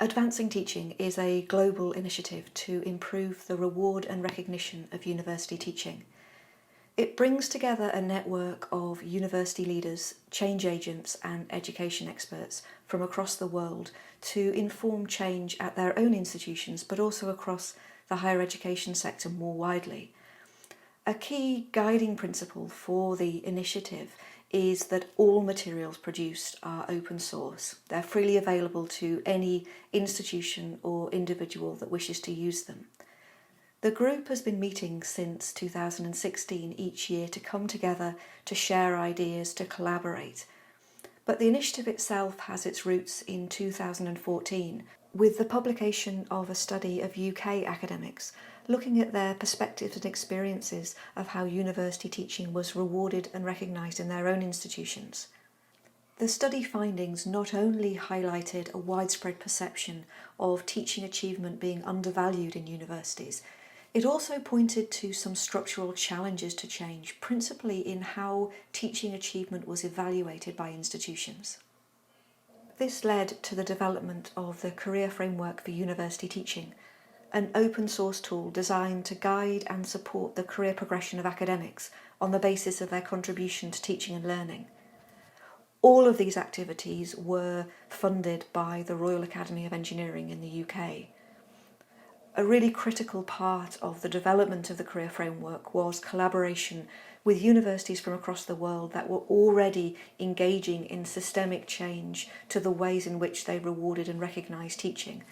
Advancing Teaching is a global initiative to improve the reward and recognition of university teaching. It brings together a network of university leaders, change agents and education experts from across the world to inform change at their own institutions, but also across the higher education sector more widely. A key guiding principle for the initiative is that all materials produced are open source. They're freely available to any institution or individual that wishes to use them. The group has been meeting since 2016 each year to come together, to share ideas, to collaborate. But the initiative itself has its roots in 2014 with the publication of a study of UK academics looking at their perspectives and experiences of how university teaching was rewarded and recognised in their own institutions. The study findings not only highlighted a widespread perception of teaching achievement being undervalued in universities, it also pointed to some structural challenges to change, principally in how teaching achievement was evaluated by institutions. This led to the development of the Career Framework for University Teaching, an open source tool designed to guide and support the career progression of academics on the basis of their contribution to teaching and learning. All of these activities were funded by the Royal Academy of Engineering in the UK. A really critical part of the development of the career framework was collaboration with universities from across the world that were already engaging in systemic change to the ways in which they rewarded and recognised teaching.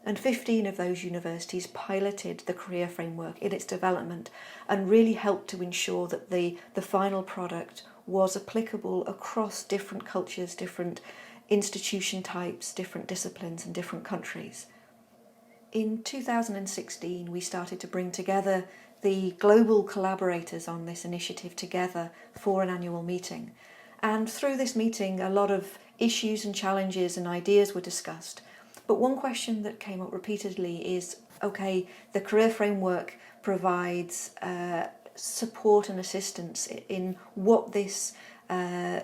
And 15 of those universities piloted the career framework in its development and really helped to ensure that the final product was applicable across different cultures, different institution types, different disciplines and different countries. In 2016, we started to bring together the global collaborators on this initiative together for an annual meeting. And through this meeting, a lot of issues and challenges and ideas were discussed. But one question that came up repeatedly is, okay, the career framework provides support and assistance in what this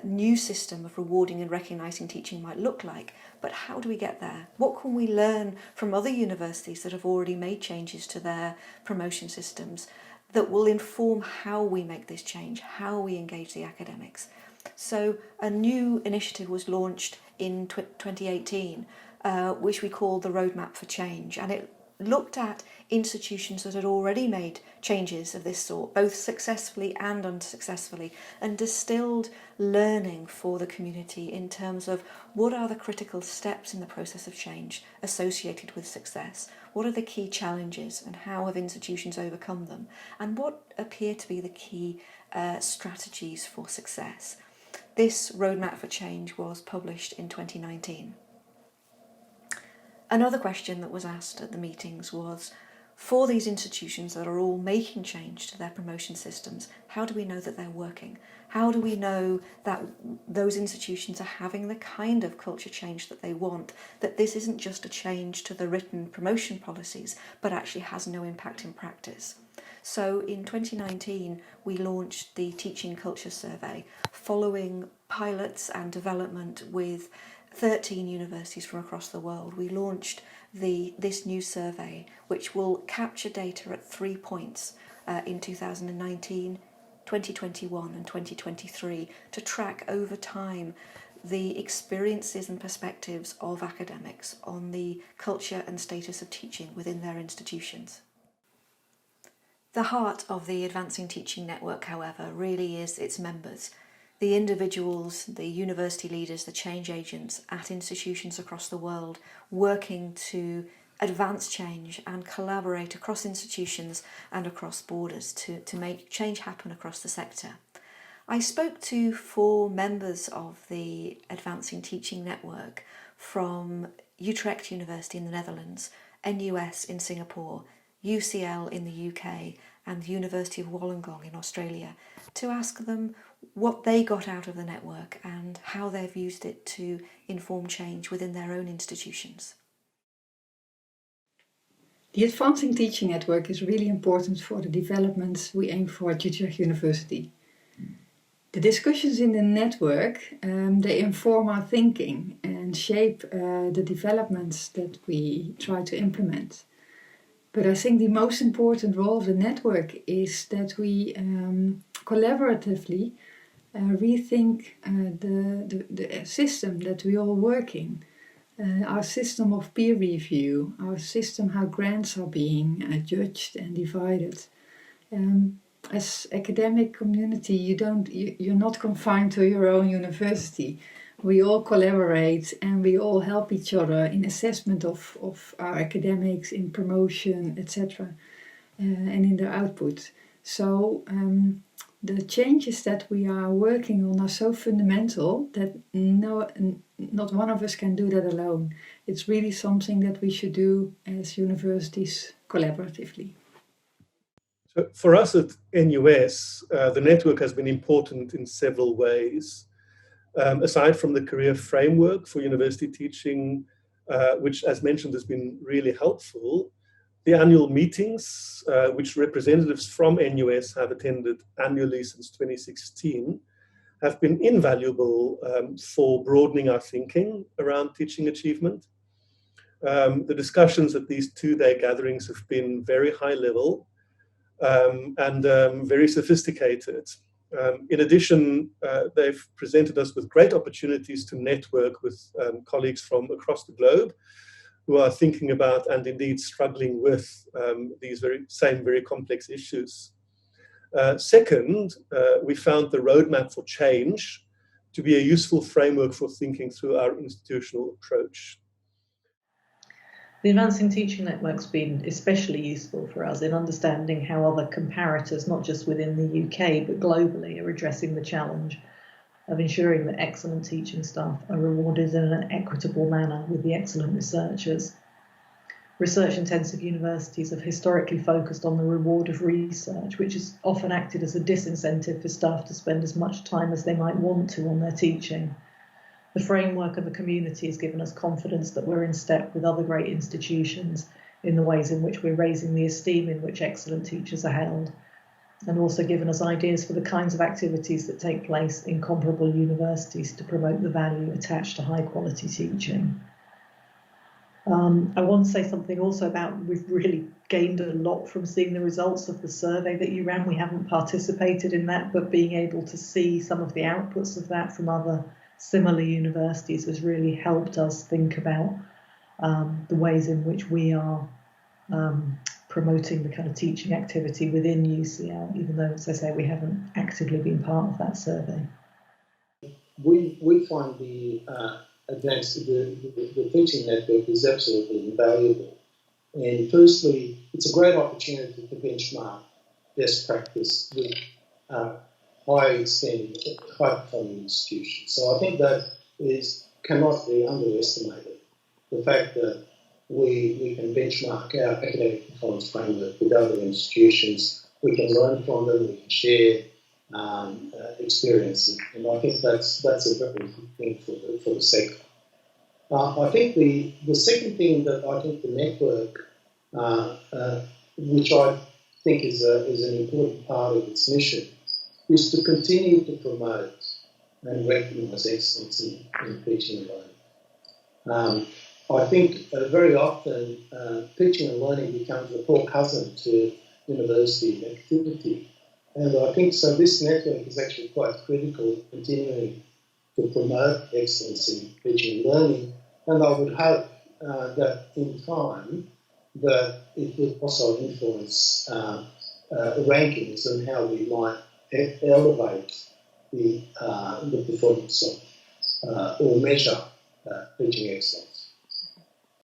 new system of rewarding and recognising teaching might look like, but how do we get there? What can we learn from other universities that have already made changes to their promotion systems that will inform how we make this change, how we engage the academics? So a new initiative was launched in 2018, which we called the Roadmap for Change, and it looked at institutions that had already made changes of this sort, both successfully and unsuccessfully, and distilled learning for the community in terms of what are the critical steps in the process of change associated with success, what are the key challenges and how have institutions overcome them, and what appear to be the key strategies for success. This Roadmap for Change was published in 2019. Another question that was asked at the meetings was, for these institutions that are all making change to their promotion systems, how do we know that they're working? How do we know that those institutions are having the kind of culture change that they want, that this isn't just a change to the written promotion policies, but actually has no impact in practice? So in 2019, we launched the Teaching Culture Survey, following pilots and development with 13 universities from across the world. We launched this new survey, which will capture data at 3 points in 2019, 2021 and 2023 to track over time the experiences and perspectives of academics on the culture and status of teaching within their institutions. The heart of the Advancing Teaching Network, however, really is its members, the individuals, the university leaders, the change agents at institutions across the world working to advance change and collaborate across institutions and across borders to make change happen across the sector. I spoke to 4 members of the Advancing Teaching Network from Utrecht University in the Netherlands, NUS in Singapore, UCL in the UK and the University of Wollongong in Australia to ask them what they got out of the network and how they've used it to inform change within their own institutions. The Advancing Teaching Network is really important for the developments we aim for at Utrecht University. The discussions in the network, they inform our thinking and shape the developments that we try to implement. But I think the most important role of the network is that we collaboratively rethink the system that we all work in. Our system of peer review, our system how grants are being judged and divided. As academic community, you're not confined to your own university. We all collaborate and we all help each other in assessment of our academics, in promotion, etc., and in their output. So the changes that we are working on are so fundamental that not one of us can do that alone. It's really something that we should do as universities collaboratively. So for us at NUS, the network has been important in several ways. Aside from the career framework for university teaching, which, as mentioned, has been really helpful, the annual meetings, which representatives from NUS have attended annually since 2016, have been invaluable for broadening our thinking around teaching achievement. The discussions at these two-day gatherings have been very high level and very sophisticated. In addition, they've presented us with great opportunities to network with colleagues from across the globe who are thinking about and indeed struggling with these very complex issues. Second, we found the roadmap for change to be a useful framework for thinking through our institutional approach. The Advancing Teaching Network's been especially useful for us in understanding how other comparators, not just within the UK, but globally, are addressing the challenge of ensuring that excellent teaching staff are rewarded in an equitable manner with the excellent researchers. Research-intensive universities have historically focused on the reward of research, which has often acted as a disincentive for staff to spend as much time as they might want to on their teaching. The framework of the community has given us confidence that we're in step with other great institutions in the ways in which we're raising the esteem in which excellent teachers are held, and also given us ideas for the kinds of activities that take place in comparable universities to promote the value attached to high quality teaching. I want to say something also about we've really gained a lot from seeing the results of the survey that you ran. We haven't participated in that, but being able to see some of the outputs of that from other similar universities has really helped us think about the ways in which we are promoting the kind of teaching activity within UCL, even though, as I say, we haven't actively been part of that survey. We find the teaching network is absolutely invaluable. And firstly, it's a great opportunity to benchmark best practice with high-performing institutions. So I think that cannot be underestimated. The fact that we can benchmark our academic performance framework with other institutions, we can learn from them, we can share experiences, and I think that's a very good thing for the sector. I think the second thing that I think the network, which I think is an important part of its mission, is to continue to promote and recognise excellence in teaching and learning. I think very often teaching and learning becomes a poor cousin to university activity. And I think so this network is actually quite critical in continuing to promote excellence in teaching and learning. And I would hope that in time that it will also influence rankings and how we might elevate the performance of or measure teaching excellence.